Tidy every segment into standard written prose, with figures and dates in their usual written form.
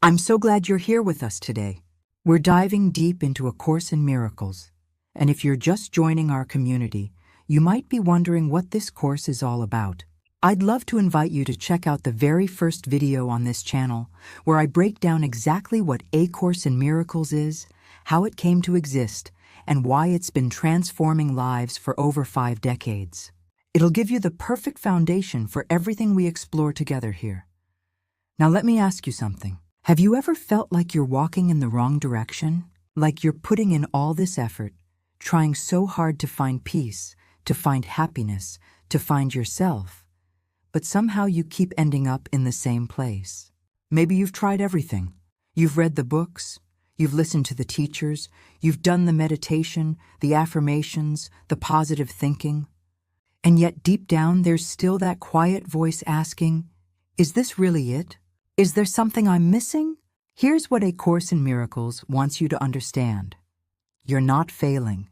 I'm so glad you're here with us today. We're diving deep into A Course in Miracles, and if you're just joining our community, you might be wondering what this course is all about. I'd love to invite you to check out the very first video on this channel, where I break down exactly what A Course in Miracles is, how it came to exist, and why it's been transforming lives for over 5 decades. It'll give you the perfect foundation for everything we explore together here. Now let me ask you something. Have you ever felt like you're walking in the wrong direction? Like you're putting in all this effort, trying so hard to find peace, to find happiness, to find yourself, but somehow you keep ending up in the same place? Maybe you've tried everything. You've read the books, you've listened to the teachers, you've done the meditation, the affirmations, the positive thinking, and yet deep down there's still that quiet voice asking, is this really it? Is there something I'm missing? Here's what A Course in Miracles wants you to understand. You're not failing.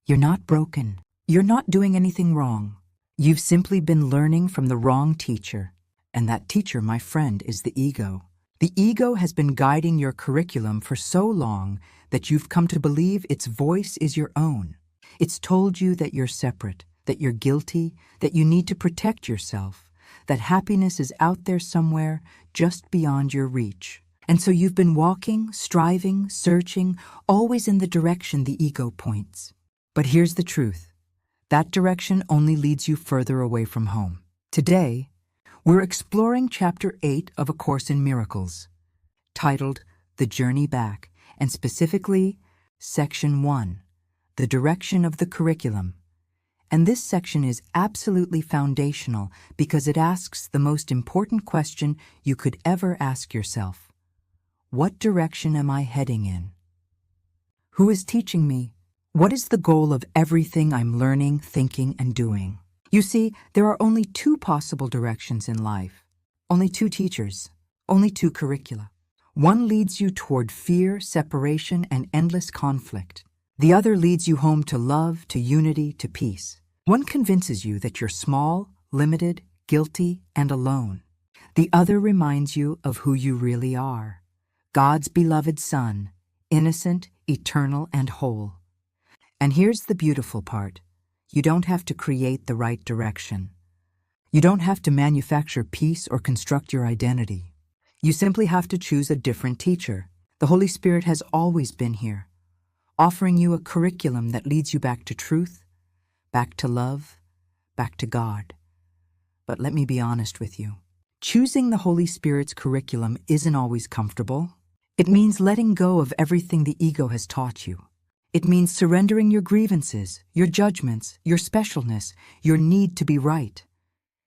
You're not broken. You're not doing anything wrong. You've simply been learning from the wrong teacher. And that teacher, my friend, is the ego. The ego has been guiding your curriculum for so long that you've come to believe its voice is your own. It's told you that you're separate, that you're guilty, that you need to protect yourself, that happiness is out there somewhere just beyond your reach. And so you've been walking, striving, searching, always in the direction the ego points. But here's the truth. That direction only leads you further away from home. Today, we're exploring Chapter 8 of A Course in Miracles, titled The Journey Back, and specifically, Section 1, The Direction of the Curriculum. And this section is absolutely foundational because it asks the most important question you could ever ask yourself. What direction am I heading in? Who is teaching me? What is the goal of everything I'm learning, thinking, and doing? You see, there are only 2 possible directions in life. Only 2 teachers. Only 2 curricula. One leads you toward fear, separation, and endless conflict. The other leads you home to love, to unity, to peace. One convinces you that you're small, limited, guilty, and alone. The other reminds you of who you really are. God's beloved Son, innocent, eternal, and whole. And here's the beautiful part. You don't have to create the right direction. You don't have to manufacture peace or construct your identity. You simply have to choose a different teacher. The Holy Spirit has always been here, offering you a curriculum that leads you back to truth, back to love, back to God. But let me be honest with you. Choosing the Holy Spirit's curriculum isn't always comfortable. It means letting go of everything the ego has taught you. It means surrendering your grievances, your judgments, your specialness, your need to be right.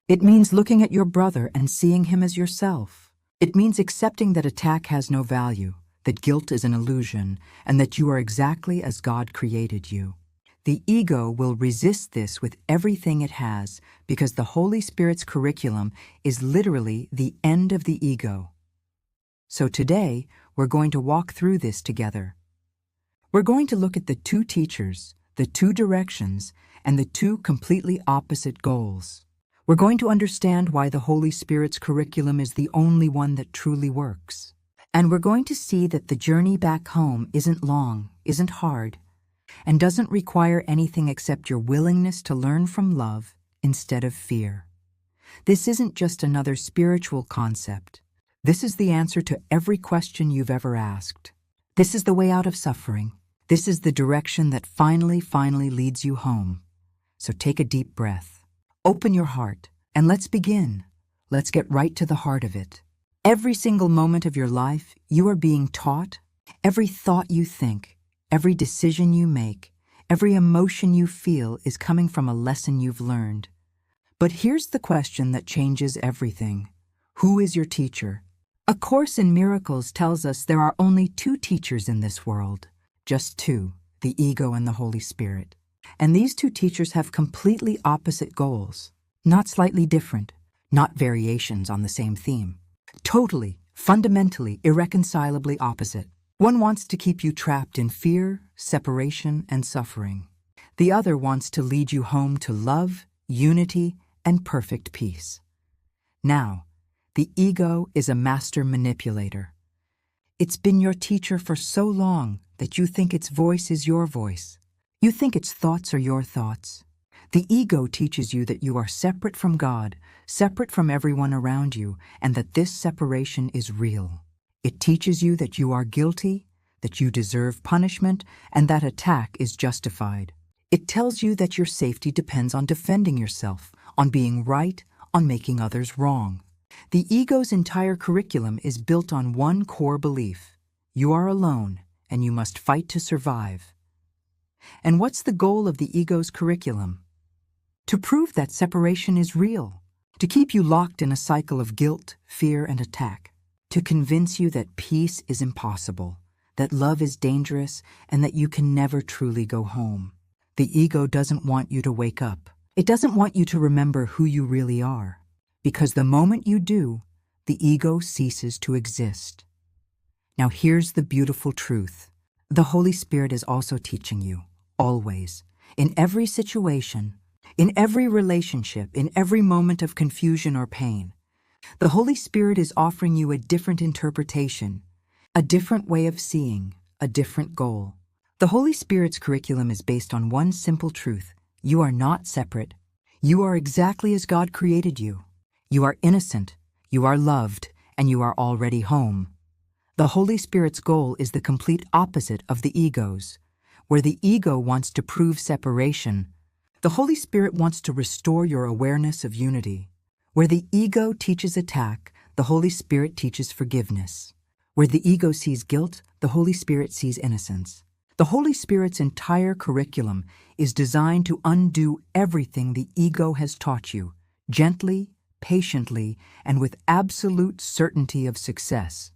It means looking at your brother and seeing him as yourself. It means accepting that attack has no value, that guilt is an illusion, and that you are exactly as God created you. The ego will resist this with everything it has because the Holy Spirit's curriculum is literally the end of the ego. So today, we're going to walk through this together. We're going to look at the 2 teachers, the 2 directions, and the 2 completely opposite goals. We're going to understand why the Holy Spirit's curriculum is the only one that truly works. And we're going to see that the journey back home isn't long, isn't hard, and doesn't require anything except your willingness to learn from love instead of fear. This isn't just another spiritual concept. This is the answer to every question you've ever asked. This is the way out of suffering. This is the direction that finally leads you home. So take a deep breath. Open your heart, and let's begin. Let's get right to the heart of it. Every single moment of your life, you are being taught. Every thought you think, every decision you make, every emotion you feel is coming from a lesson you've learned. But here's the question that changes everything. Who is your teacher? A Course in Miracles tells us there are only 2 teachers in this world. Just 2, the ego and the Holy Spirit. And these 2 teachers have completely opposite goals. Not slightly different, not variations on the same theme. Totally, fundamentally, irreconcilably opposite. One wants to keep you trapped in fear, separation, and suffering. The other wants to lead you home to love, unity, and perfect peace. Now, the ego is a master manipulator. It's been your teacher for so long that you think its voice is your voice. You think its thoughts are your thoughts. The ego teaches you that you are separate from God, separate from everyone around you, and that this separation is real. It teaches you that you are guilty, that you deserve punishment, and that attack is justified. It tells you that your safety depends on defending yourself, on being right, on making others wrong. The ego's entire curriculum is built on one core belief. You are alone, and you must fight to survive. And what's the goal of the ego's curriculum? To prove that separation is real, to keep you locked in a cycle of guilt, fear, and attack, to convince you that peace is impossible, that love is dangerous, and that you can never truly go home. The ego doesn't want you to wake up. It doesn't want you to remember who you really are, because the moment you do, the ego ceases to exist. Now here's the beautiful truth. The Holy Spirit is also teaching you, always, in every situation, in every relationship, in every moment of confusion or pain. The Holy Spirit is offering you a different interpretation, a different way of seeing, a different goal. The Holy Spirit's curriculum is based on one simple truth. You are not separate. You are exactly as God created you. You are innocent, you are loved, and you are already home. The Holy Spirit's goal is the complete opposite of the ego's. Where the ego wants to prove separation, the Holy Spirit wants to restore your awareness of unity. Where the ego teaches attack, the Holy Spirit teaches forgiveness. Where the ego sees guilt, the Holy Spirit sees innocence. The Holy Spirit's entire curriculum is designed to undo everything the ego has taught you, gently, patiently, and with absolute certainty of success.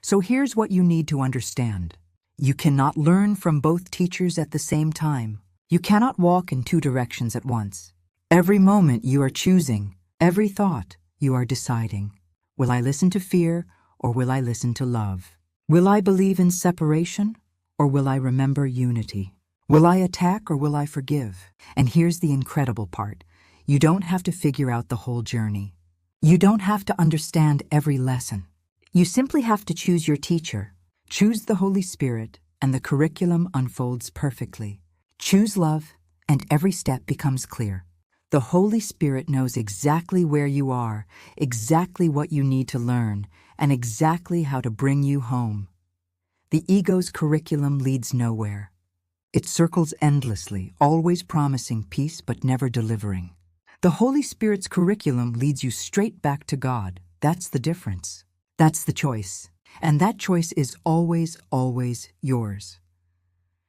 So here's what you need to understand. You cannot learn from both teachers at the same time. You cannot walk in two directions at once. Every moment you are choosing, every thought you are deciding. Will I listen to fear, or will I listen to love? Will I believe in separation, or will I remember unity? Will I attack, or will I forgive? And here's the incredible part. You don't have to figure out the whole journey. You don't have to understand every lesson. You simply have to choose your teacher. Choose the Holy Spirit, and the curriculum unfolds perfectly. Choose love, and every step becomes clear. The Holy Spirit knows exactly where you are, exactly what you need to learn, and exactly how to bring you home. The ego's curriculum leads nowhere. It circles endlessly, always promising peace but never delivering. The Holy Spirit's curriculum leads you straight back to God. That's the difference. That's the choice. And that choice is always, always yours.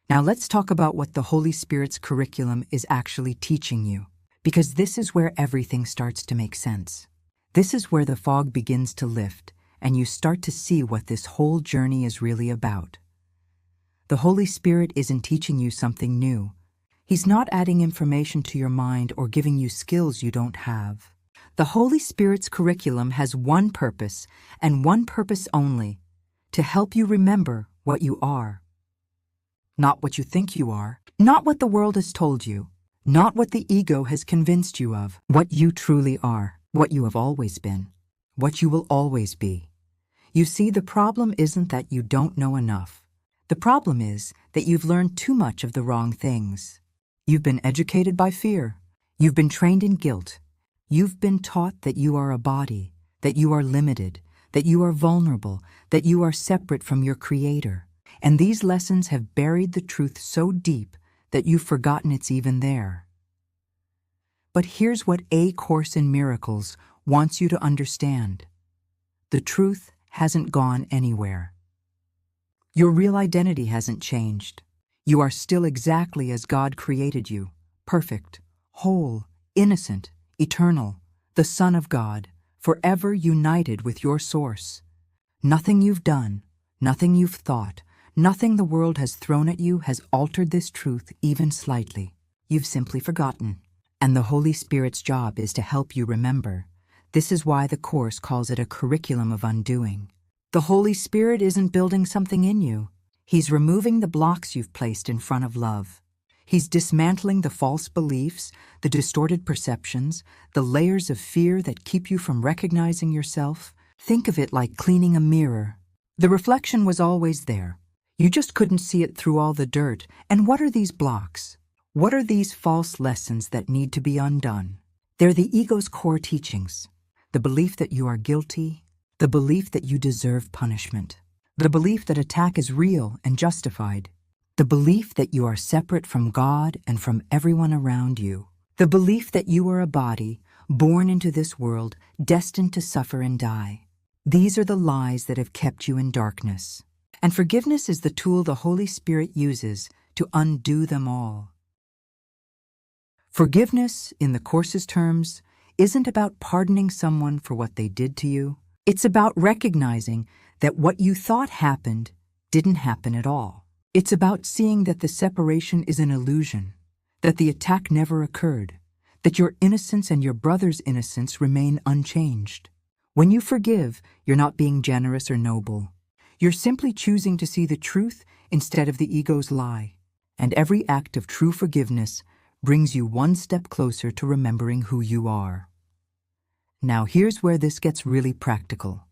Now let's talk about what the Holy Spirit's curriculum is actually teaching you, because this is where everything starts to make sense. This is where the fog begins to lift, and you start to see what this whole journey is really about. The Holy Spirit isn't teaching you something new. He's not adding information to your mind or giving you skills you don't have. The Holy Spirit's curriculum has one purpose, and one purpose only, to help you remember what you are. Not what you think you are, not what the world has told you, not what the ego has convinced you of, what you truly are, what you have always been, what you will always be. You see, the problem isn't that you don't know enough. The problem is that you've learned too much of the wrong things. You've been educated by fear. You've been trained in guilt. You've been taught that you are a body, that you are limited, that you are vulnerable, that you are separate from your Creator. And these lessons have buried the truth so deep that you've forgotten it's even there. But here's what A Course in Miracles wants you to understand. The truth hasn't gone anywhere. Your real identity hasn't changed. You are still exactly as God created you, perfect, whole, innocent, eternal, the Son of God, forever united with your source. Nothing you've done, nothing you've thought, nothing the world has thrown at you has altered this truth even slightly. You've simply forgotten. And the Holy Spirit's job is to help you remember. This is why the Course calls it a curriculum of undoing. The Holy Spirit isn't building something in you. He's removing the blocks you've placed in front of love. He's dismantling the false beliefs, the distorted perceptions, the layers of fear that keep you from recognizing yourself. Think of it like cleaning a mirror. The reflection was always there. You just couldn't see it through all the dirt. And what are these blocks? What are these false lessons that need to be undone? They're the ego's core teachings. The belief that you are guilty, the belief that you deserve punishment, the belief that attack is real and justified, the belief that you are separate from God and from everyone around you, the belief that you are a body born into this world, destined to suffer and die. These are the lies that have kept you in darkness. And forgiveness is the tool the Holy Spirit uses to undo them all. Forgiveness, in the Course's terms, isn't about pardoning someone for what they did to you. It's about recognizing that what you thought happened didn't happen at all. It's about seeing that the separation is an illusion, that the attack never occurred, that your innocence and your brother's innocence remain unchanged. When you forgive, you're not being generous or noble. You're simply choosing to see the truth instead of the ego's lie. And every act of true forgiveness brings you one step closer to remembering who you are. Now here's where this gets really practical.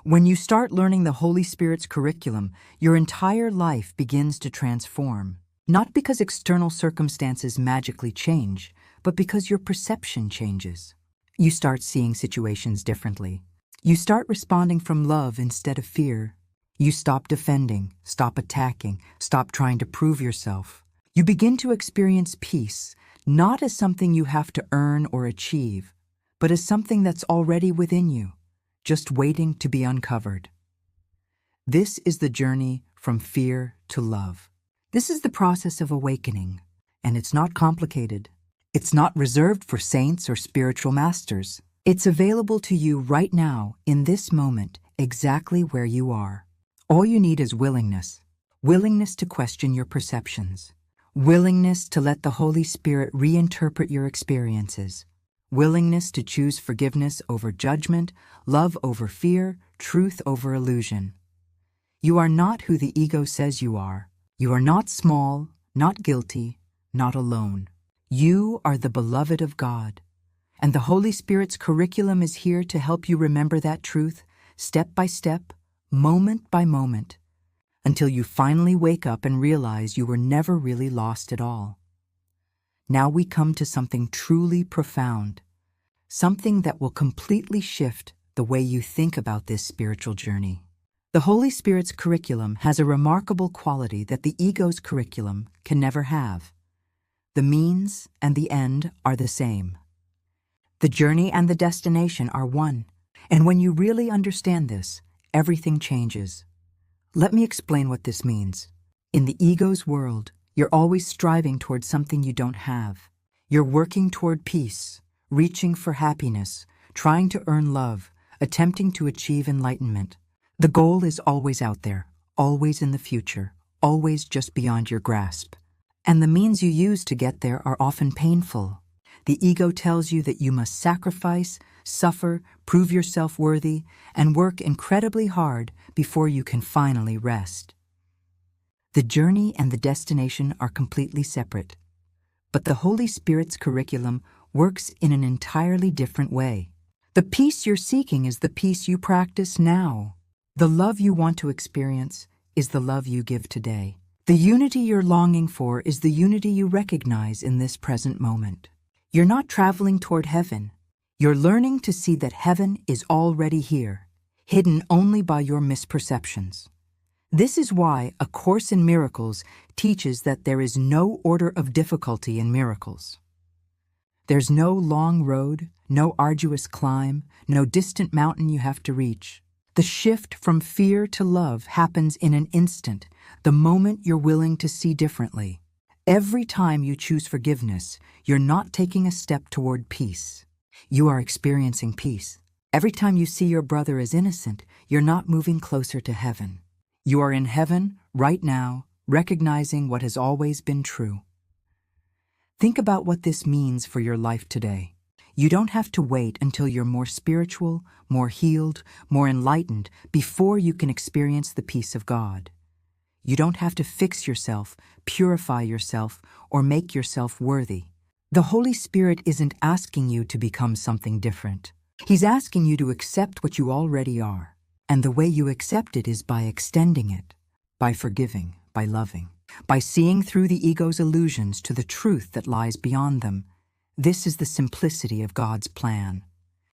When you start learning the Holy Spirit's curriculum, your entire life begins to transform. Not because external circumstances magically change, but because your perception changes. You start seeing situations differently. You start responding from love instead of fear. You stop defending, stop attacking, stop trying to prove yourself. You begin to experience peace, not as something you have to earn or achieve, but as something that's already within you, just waiting to be uncovered. This is the journey from fear to love. This is the process of awakening, and it's not complicated. It's not reserved for saints or spiritual masters. It's available to you right now, in this moment, exactly where you are. All you need is willingness. Willingness to question your perceptions. Willingness to let the Holy Spirit reinterpret your experiences. Willingness to choose forgiveness over judgment, love over fear, truth over illusion. You are not who the ego says you are. You are not small, not guilty, not alone. You are the beloved of God. And the Holy Spirit's curriculum is here to help you remember that truth, step by step, moment by moment, until you finally wake up and realize you were never really lost at all. Now we come to something truly profound, something that will completely shift the way you think about this spiritual journey. The Holy Spirit's curriculum has a remarkable quality that the ego's curriculum can never have. The means and the end are the same. The journey and the destination are one. And when you really understand this, everything changes. Let me explain what this means. In the ego's world, you're always striving toward something you don't have. You're working toward peace, reaching for happiness, trying to earn love, attempting to achieve enlightenment. The goal is always out there, always in the future, always just beyond your grasp. And the means you use to get there are often painful. The ego tells you that you must sacrifice, suffer, prove yourself worthy, and work incredibly hard before you can finally rest. The journey and the destination are completely separate. But the Holy Spirit's curriculum works in an entirely different way. The peace you're seeking is the peace you practice now. The love you want to experience is the love you give today. The unity you're longing for is the unity you recognize in this present moment. You're not traveling toward heaven. You're learning to see that heaven is already here, hidden only by your misperceptions. This is why A Course in Miracles teaches that there is no order of difficulty in miracles. There's no long road, no arduous climb, no distant mountain you have to reach. The shift from fear to love happens in an instant, the moment you're willing to see differently. Every time you choose forgiveness, you're not taking a step toward peace. You are experiencing peace. Every time you see your brother as innocent, you're not moving closer to heaven. You are in heaven right now, recognizing what has always been true. Think about what this means for your life today. You don't have to wait until you're more spiritual, more healed, more enlightened before you can experience the peace of God. You don't have to fix yourself, purify yourself, or make yourself worthy. The Holy Spirit isn't asking you to become something different. He's asking you to accept what you already are. And the way you accept it is by extending it, by forgiving, by loving, by seeing through the ego's illusions to the truth that lies beyond them. This is the simplicity of God's plan.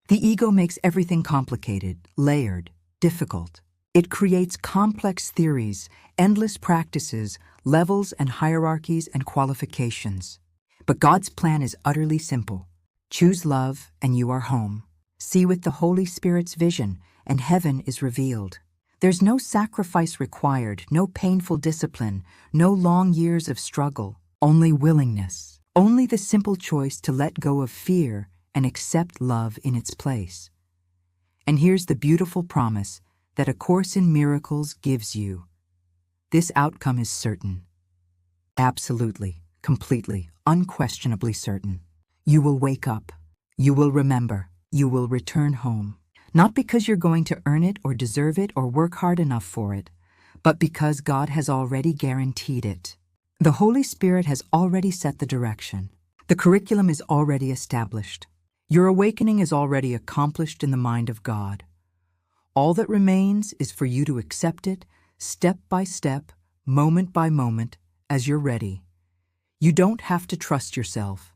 The ego makes everything complicated, layered, difficult. It creates complex theories, endless practices, levels and hierarchies and qualifications. But God's plan is utterly simple. Choose love and you are home. See with the Holy Spirit's vision and heaven is revealed. There's no sacrifice required, no painful discipline, no long years of struggle, only willingness, only the simple choice to let go of fear and accept love in its place. And here's the beautiful promise that A Course in Miracles gives you. This outcome is certain. Absolutely, completely, unquestionably certain. You will wake up. You will remember. You will return home. Not because you're going to earn it or deserve it or work hard enough for it, but because God has already guaranteed it. The Holy Spirit has already set the direction. The curriculum is already established. Your awakening is already accomplished in the mind of God. All that remains is for you to accept it, step by step, moment by moment, as you're ready. You don't have to trust yourself.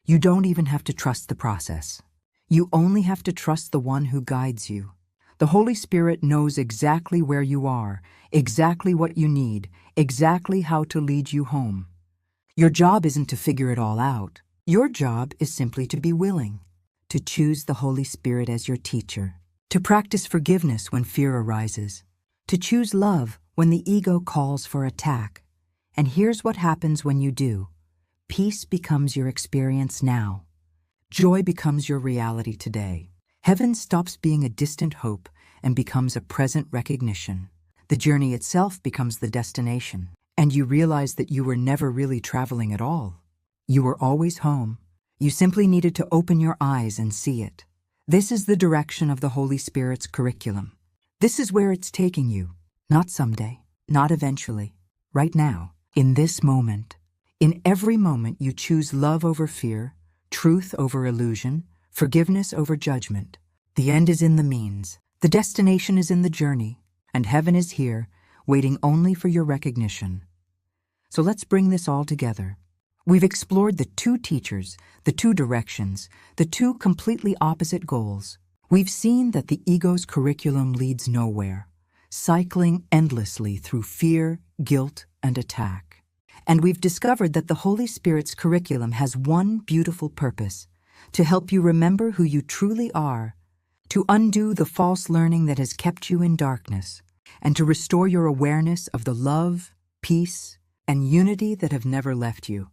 You don't even have to trust the process. You only have to trust the one who guides you. The Holy Spirit knows exactly where you are, exactly what you need, exactly how to lead you home. Your job isn't to figure it all out. Your job is simply to be willing, to choose the Holy Spirit as your teacher, to practice forgiveness when fear arises, to choose love when the ego calls for attack. And here's what happens when you do. Peace becomes your experience now. Joy becomes your reality today. Heaven stops being a distant hope and becomes a present recognition. The journey itself becomes the destination, and you realize that you were never really traveling at all. You were always home. You simply needed to open your eyes and see it. This is the direction of the Holy Spirit's curriculum. This is where it's taking you. Not someday, not eventually. Right now, in this moment. In every moment you choose love over fear, truth over illusion, forgiveness over judgment. The end is in the means. The destination is in the journey. And heaven is here, waiting only for your recognition. So let's bring this all together. We've explored the two teachers, the two directions, the two completely opposite goals. We've seen that the ego's curriculum leads nowhere, cycling endlessly through fear, guilt, and attack. And we've discovered that the Holy Spirit's curriculum has one beautiful purpose: to help you remember who you truly are, to undo the false learning that has kept you in darkness, and to restore your awareness of the love, peace, and unity that have never left you.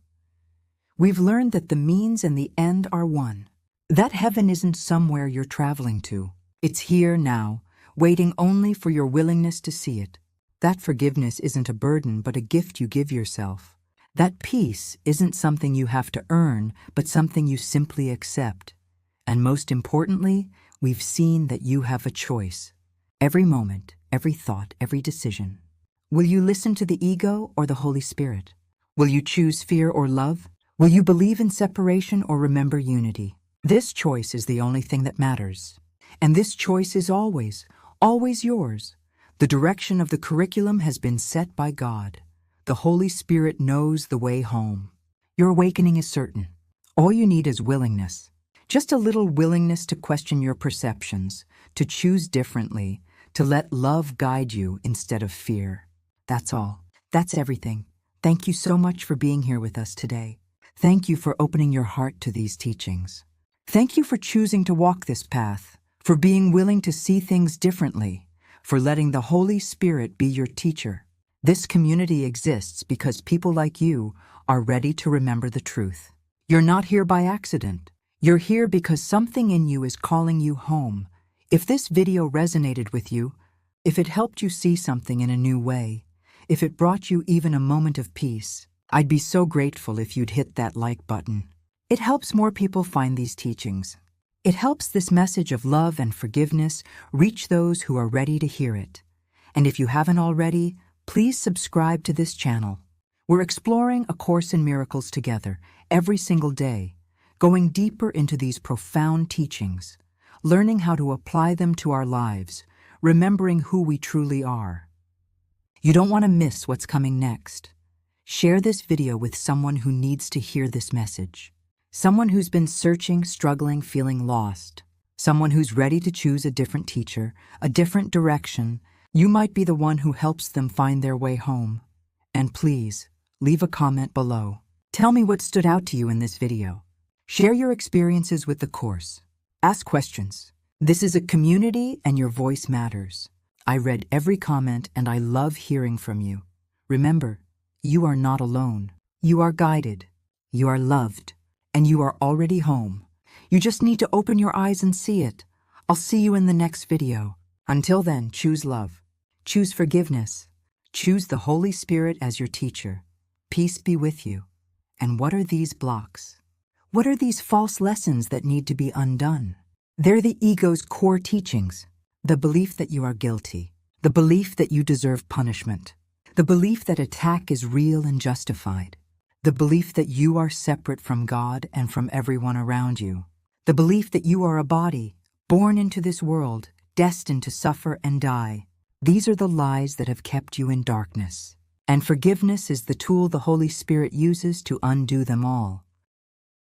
We've learned that the means and the end are one. That heaven isn't somewhere you're traveling to. It's here now, waiting only for your willingness to see it. That forgiveness isn't a burden, but a gift you give yourself. That peace isn't something you have to earn, but something you simply accept. And most importantly, we've seen that you have a choice. Every moment, every thought, every decision. Will you listen to the ego or the Holy Spirit? Will you choose fear or love? Will you believe in separation or remember unity? This choice is the only thing that matters. And this choice is always, always yours. The direction of the curriculum has been set by God. The Holy Spirit knows the way home. Your awakening is certain. All you need is willingness. Just a little willingness to question your perceptions, to choose differently, to let love guide you instead of fear. That's all. That's everything. Thank you so much for being here with us today. Thank you for opening your heart to these teachings. Thank you for choosing to walk this path, for being willing to see things differently, for letting the Holy Spirit be your teacher. This community exists because people like you are ready to remember the truth. You're not here by accident. You're here because something in you is calling you home. If this video resonated with you, if it helped you see something in a new way, if it brought you even a moment of peace, I'd be so grateful if you'd hit that like button. It helps more people find these teachings. It helps this message of love and forgiveness reach those who are ready to hear it. And if you haven't already, please subscribe to this channel. We're exploring A Course in Miracles together every single day, going deeper into these profound teachings, learning how to apply them to our lives, remembering who we truly are. You don't want to miss what's coming next. Share this video with someone who needs to hear this message. Someone who's been searching, struggling, feeling lost. Someone who's ready to choose a different teacher, a different direction. You might be the one who helps them find their way home. And please, leave a comment below. Tell me what stood out to you in this video. Share your experiences with the course. Ask questions. This is a community and your voice matters. I read every comment and I love hearing from you. Remember, you are not alone. You are guided. You are loved. And you are already home. You just need to open your eyes and see it. I'll see you in the next video. Until then, choose love. Choose forgiveness. Choose the Holy Spirit as your teacher. Peace be with you. And what are these blocks? What are these false lessons that need to be undone? They're the ego's core teachings. The belief that you are guilty. The belief that you deserve punishment. The belief that attack is real and justified. The belief that you are separate from God and from everyone around you. The belief that you are a body, born into this world, destined to suffer and die. These are the lies that have kept you in darkness. And forgiveness is the tool the Holy Spirit uses to undo them all.